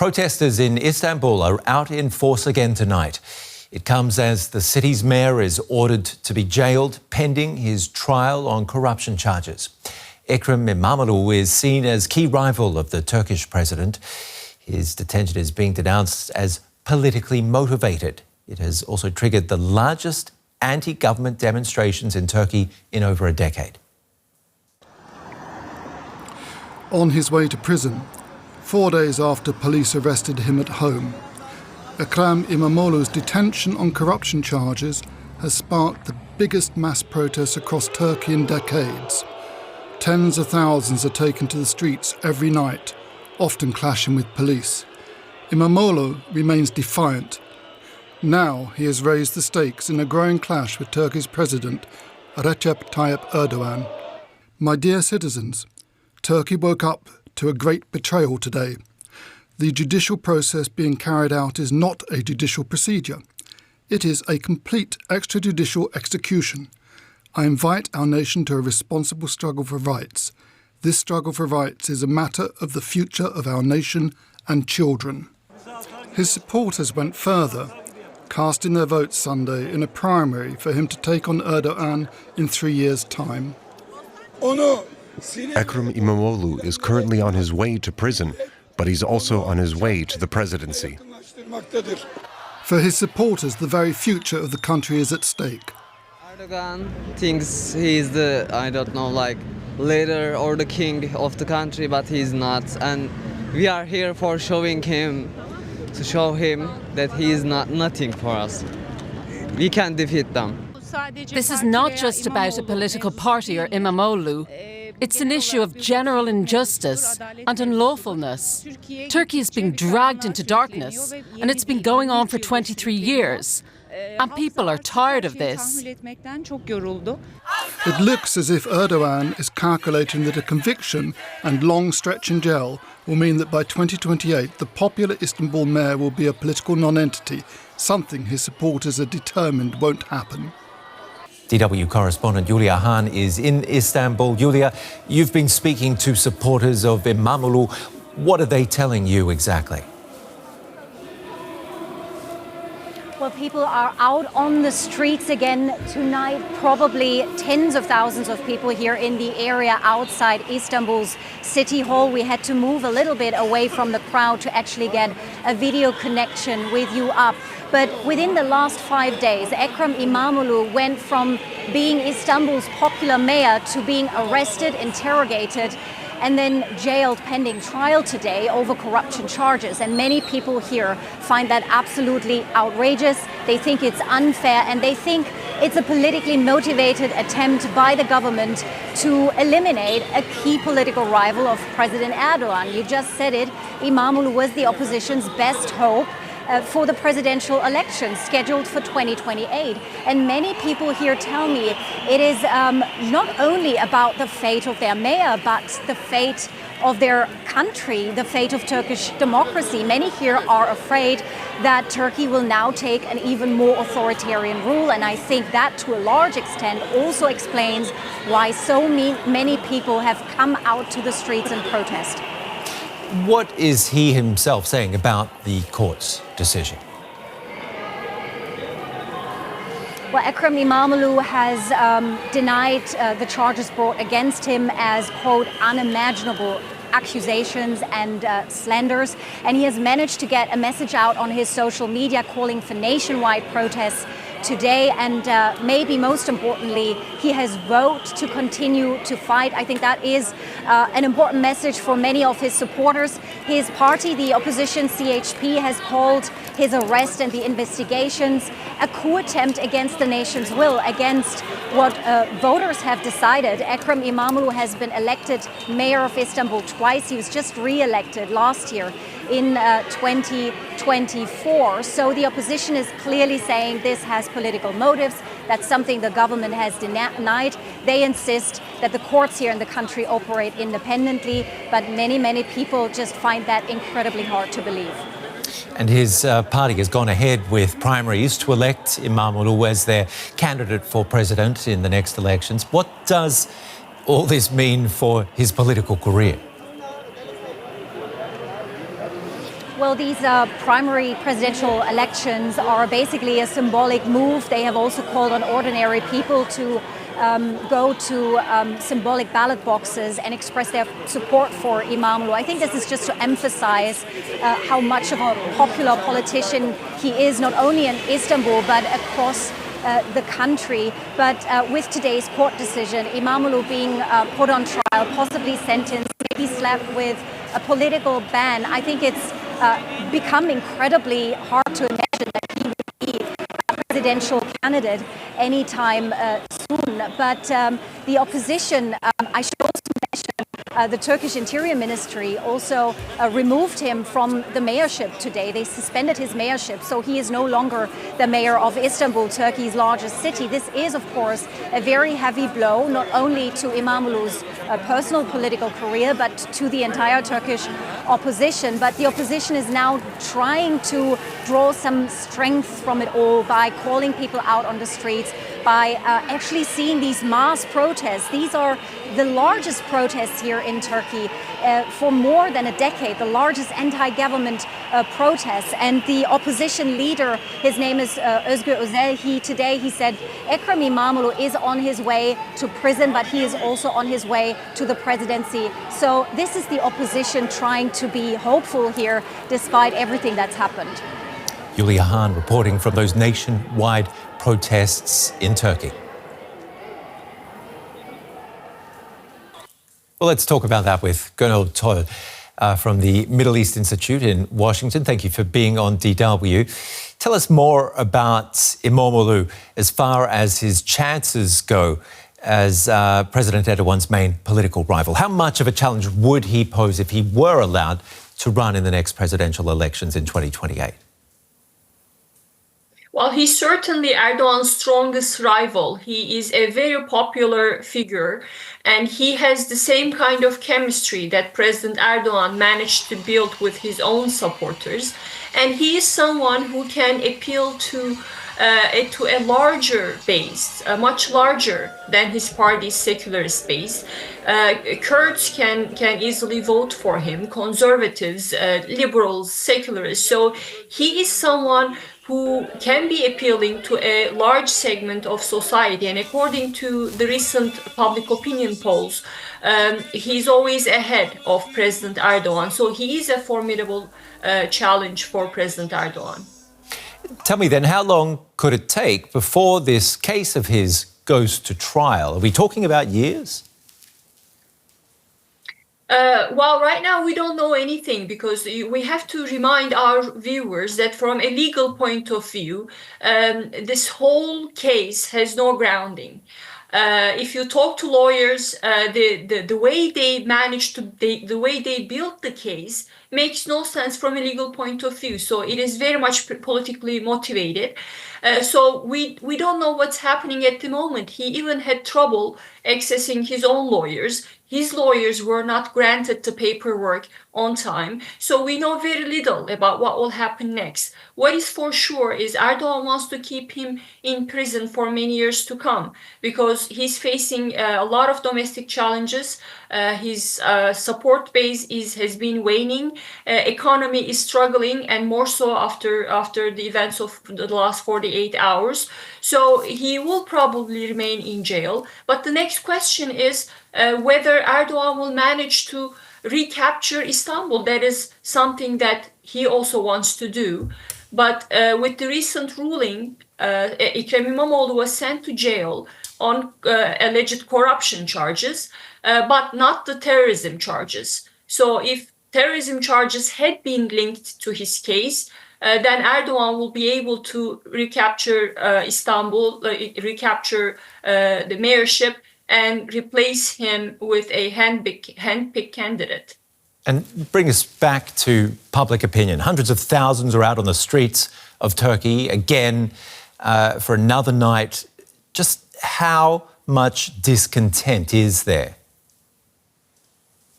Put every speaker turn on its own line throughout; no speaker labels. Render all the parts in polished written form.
Protesters in Istanbul are out in force again tonight. It comes as the city's mayor is ordered to be jailed pending his trial on corruption charges. Ekrem Imamoglu is seen as key rival of the Turkish president. His detention is being denounced as politically motivated. It has also triggered the largest anti-government demonstrations in Turkey in over a decade.
On his way to prison, 4 days after police arrested him at home, Ekrem Imamoglu's detention on corruption charges has sparked the biggest mass protests across Turkey in decades. Tens of thousands are taken to the streets every night, often clashing with police. Imamoglu remains defiant. Now he has raised the stakes in a growing clash with Turkey's president, Recep Tayyip Erdogan. My dear citizens, Turkey woke up to a great betrayal today. The judicial process being carried out is not a judicial procedure. It is a complete extrajudicial execution. I invite our nation to a responsible struggle for rights. This struggle for rights is a matter of the future of our nation and children. His supporters went further, casting their votes Sunday in a primary for him to take on Erdogan in 3 years' time.
Ekrem Imamoglu is currently on his way to prison, but he's also on his way to the presidency.
For his supporters, the very future of the country is at stake.
Erdogan thinks he's the, leader or the king of the country, but he's not. And we are here for showing him, to show him that he is nothing for us. We can defeat them.
This is not just about a political party or Imamoglu. It's an issue of general injustice and unlawfulness. Turkey is being dragged into darkness, and it's been going on for 23 years. And people are tired of this.
It looks as if Erdogan is calculating that a conviction and long stretch in jail will mean that by 2028 the popular Istanbul mayor will be a political non-entity, something his supporters are determined won't happen.
DW correspondent Hahn is in Istanbul. Julia, you've been speaking to supporters of Imamoglu. What are they telling you exactly?
Well, people are out on the streets again tonight. Probably tens of thousands of people here in the area outside Istanbul's city hall. We had to move a little bit away from the crowd to actually get a video connection with you up. But within the last 5 days, Ekrem Imamoglu went from being Istanbul's popular mayor to being arrested, interrogated, and then jailed pending trial today over corruption charges. And many people here find that absolutely outrageous. They think it's unfair, and they think it's a politically motivated attempt by the government to eliminate a key political rival of President Erdogan. You just said it, Imamoglu was the opposition's best hope for the presidential election scheduled for 2028. And many people here tell me it is not only about the fate of their mayor, but the fate of their country, the fate of Turkish democracy. Many here are afraid that Turkey will now take an even more authoritarian rule. And I think that to a large extent also explains why so many people have come out to the streets and protest.
What is he himself saying about the court's decision?
Well, Ekrem Imamoglu has denied the charges brought against him as, quote, unimaginable accusations and slanders. And he has managed to get a message out on his social media calling for nationwide protests today, and maybe most importantly, he has vowed to continue to fight. I think that is an important message for many of his supporters. His party, the opposition CHP, has called his arrest and the investigations a coup attempt against the nation's will, against what voters have decided. Ekrem Imamoglu has been elected mayor of Istanbul twice. He was just re-elected last year in 2024. So the opposition is clearly saying this has political motives. That's something the government has denied. They insist that the courts here in the country operate independently, but many people just find that incredibly hard to believe.
And his party has gone ahead with primaries to elect Imamoglu as their candidate for president in the next elections. What does all this mean for his political career?
Well, these primary presidential elections are basically a symbolic move. They have also called on ordinary people to go to symbolic ballot boxes and express their support for Imamoglu. I think this is just to emphasize how much of a popular politician he is, not only in Istanbul, but across the country. But with today's court decision, Imamoglu being put on trial, possibly sentenced, maybe slapped with a political ban, I think it's become incredibly hard to imagine that he would be a presidential candidate anytime soon. But the opposition, I should also mention, the Turkish Interior Ministry also removed him from the mayorship today. They suspended his mayorship, so he is no longer the mayor of Istanbul, Turkey's largest city. This is, of course, a very heavy blow, not only to Imamoglu's personal political career, but to the entire Turkish opposition. But the opposition is now trying to draw some strength from it all by calling people out on the streets, by actually seeing these mass protests. These are the largest protests here in Turkey for more than a decade, the largest anti-government protests. And the opposition leader, his name is Özgür Özel, he said Ekrem Imamoglu is on his way to prison, but he is also on his way to the presidency. So this is the opposition trying to be hopeful here, despite everything that's happened.
Julia Hahn reporting from those nationwide protests in Turkey. Well, let's talk about that with Gonul from the Middle East Institute in Washington. Thank you for being on DW. Tell us more about Imamoglu as far as his chances go as President Erdogan's main political rival. How much of a challenge would he pose if he were allowed to run in the next presidential elections in 2028?
Well, he's certainly Erdogan's strongest rival. He is a very popular figure, and he has the same kind of chemistry that President Erdogan managed to build with his own supporters. And he is someone who can appeal to a larger base, much larger than his party's secularist base. Kurds can easily vote for him, conservatives, liberals, secularists. So he is someone who can be appealing to a large segment of society. And according to the recent public opinion polls, he's always ahead of President Erdogan. So he is a formidable challenge for President Erdogan.
Tell me then, how long could it take before this case of his goes to trial? Are we talking about years?
Well, right now we don't know anything because we have to remind our viewers that from a legal point of view, this whole case has no grounding. If you talk to lawyers, the way they managed to, the way they built the case makes no sense from a legal point of view. So it is very much politically motivated. So we don't know what's happening at the moment. He even had trouble accessing his own lawyers. His lawyers were not granted the paperwork on time. So we know very little about what will happen next. What is for sure is Erdogan wants to keep him in prison for many years to come because he's facing a lot of domestic challenges. His support base has been waning. Economy is struggling, and more so after the events of the last 48 hours. So he will probably remain in jail. But the next question is whether Erdogan will manage to recapture Istanbul. That is something that he also wants to do. But with the recent ruling, Ekrem İmamoğlu was sent to jail on alleged corruption charges, but not the terrorism charges. So if terrorism charges had been linked to his case, then Erdogan will be able to recapture Istanbul, recapture the mayorship, and replace him with a handpicked candidate.
And bring us back to public opinion. Hundreds of thousands are out on the streets of Turkey again for another night. Just how much discontent is there?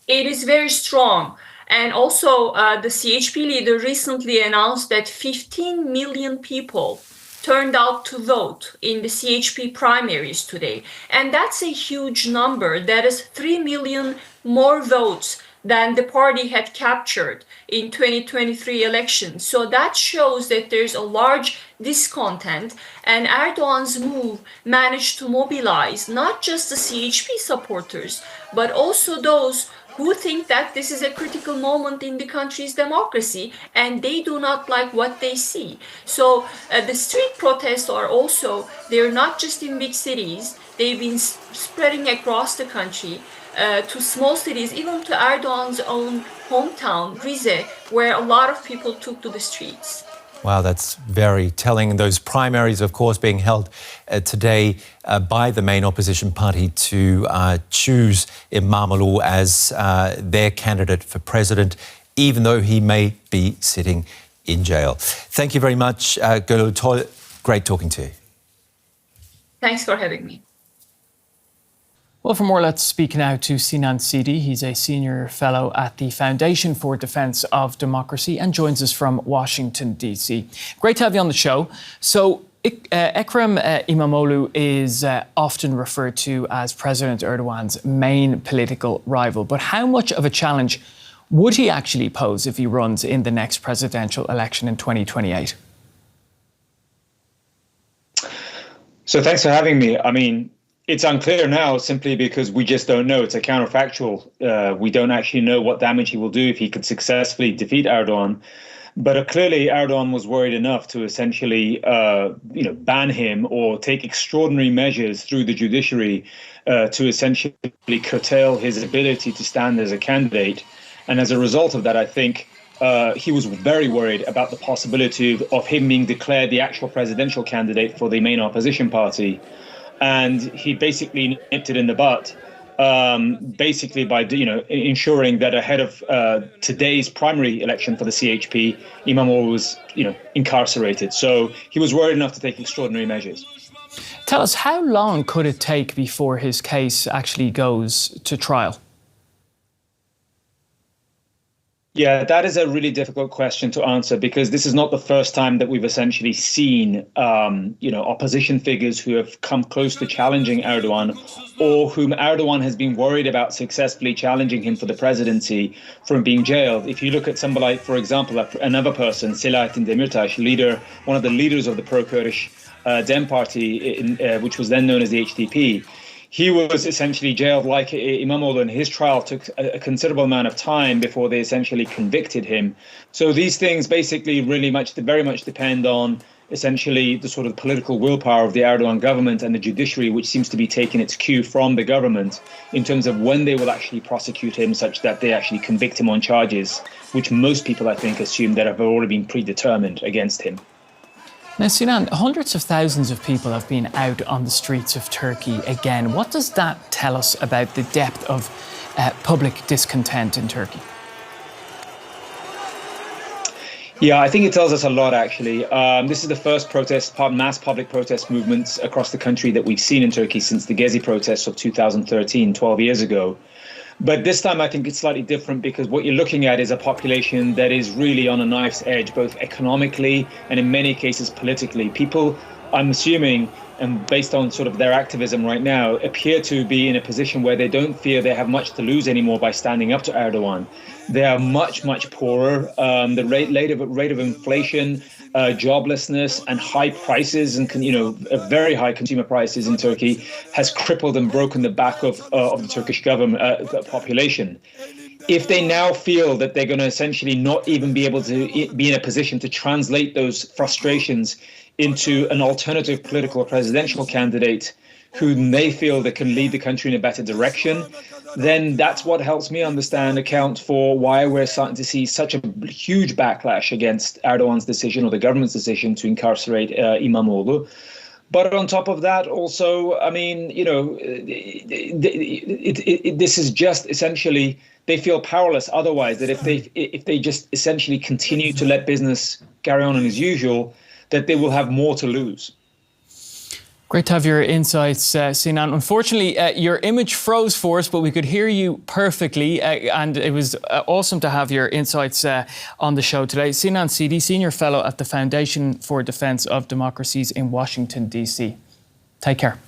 It is very strong. And also the CHP leader recently announced that 15 million people turned out to vote in the CHP primaries today. And that's a huge number. That is 3 million more votes than the party had captured in 2023 elections. So that shows that there's a large discontent, and Erdogan's move managed to mobilize not just the CHP supporters, but also those who think that this is a critical moment in the country's democracy and they do not like what they see. So the street protests are also, they're not just in big cities, they've been spreading across the country to small cities, even to Erdogan's own hometown, Rize, where a lot of people took to the streets.
Wow, that's very telling. Those primaries, of course, being held today by the main opposition party to choose Imamoglu as their candidate for president, even though he may be sitting in jail. Thank you very much, Gonul. Great talking to you.
Thanks for having me.
Well, for more, let's speak now to Sinan Ciddi. He's a senior fellow at the Foundation for Defence of Democracy and joins us from Washington, D.C. Great to have you on the show. So, Ekrem Imamoglu is often referred to as President Erdogan's main political rival. But how much of a challenge would he actually pose if he runs in the next presidential election in 2028?
So thanks for having me. I mean, it's unclear now simply because we just don't know. It's a counterfactual. We don't actually know what damage he will do if he could successfully defeat Erdogan. But clearly Erdogan was worried enough to essentially, ban him or take extraordinary measures through the judiciary to essentially curtail his ability to stand as a candidate. And as a result of that, I think he was very worried about the possibility of him being declared the actual presidential candidate for the main opposition party. And he basically nipped it in the butt, basically by ensuring that ahead of today's primary election for the CHP, Imamoglu was incarcerated. So he was worried enough to take extraordinary measures.
Tell us, how long could it take before his case actually goes to trial?
Yeah, that is a really difficult question to answer because this is not the first time that we've essentially seen, opposition figures who have come close to challenging Erdogan or whom Erdogan has been worried about successfully challenging him for the presidency from being jailed. If you look at somebody like, for example, another person, Selahattin Demirtas, one of the leaders of the pro-Kurdish Dem party, which was then known as the HDP, he was essentially jailed like Imamoglu, and his trial took a considerable amount of time before they essentially convicted him. So these things basically very much depend on essentially the sort of political willpower of the Erdogan government and the judiciary, which seems to be taking its cue from the government in terms of when they will actually prosecute him such that they actually convict him on charges, which most people, I think, assume that have already been predetermined against him.
Now, Sinan, hundreds of thousands of people have been out on the streets of Turkey again. What does that tell us about the depth of public discontent in Turkey?
Yeah, I think it tells us a lot, actually. This is the first mass public protest movements across the country that we've seen in Turkey since the Gezi protests of 2013, 12 years ago. But this time I think it's slightly different because what you're looking at is a population that is really on a knife's edge, both economically and in many cases politically. People, I'm assuming, and based on sort of their activism right now, appear to be in a position where they don't fear they have much to lose anymore by standing up to Erdogan. They are much, much poorer. The rate of inflation, joblessness and high prices and very high consumer prices in Turkey has crippled and broken the back of the Turkish government population. If they now feel that they're going to essentially not even be able to be in a position to translate those frustrations into an alternative political or presidential candidate who they feel that can lead the country in a better direction, then that's what helps me account for why we're starting to see such a huge backlash against Erdogan's decision or the government's decision to incarcerate Imamoglu. But on top of that, also, I mean, this is just essentially they feel powerless otherwise, that if they just essentially continue to let business carry on as usual, that they will have more to lose.
Great to have your insights, Sinan. Unfortunately, your image froze for us, but we could hear you perfectly, and it was awesome to have your insights on the show today. Sinan Ciddi, Senior Fellow at the Foundation for Defence of Democracies in Washington, D.C. Take care.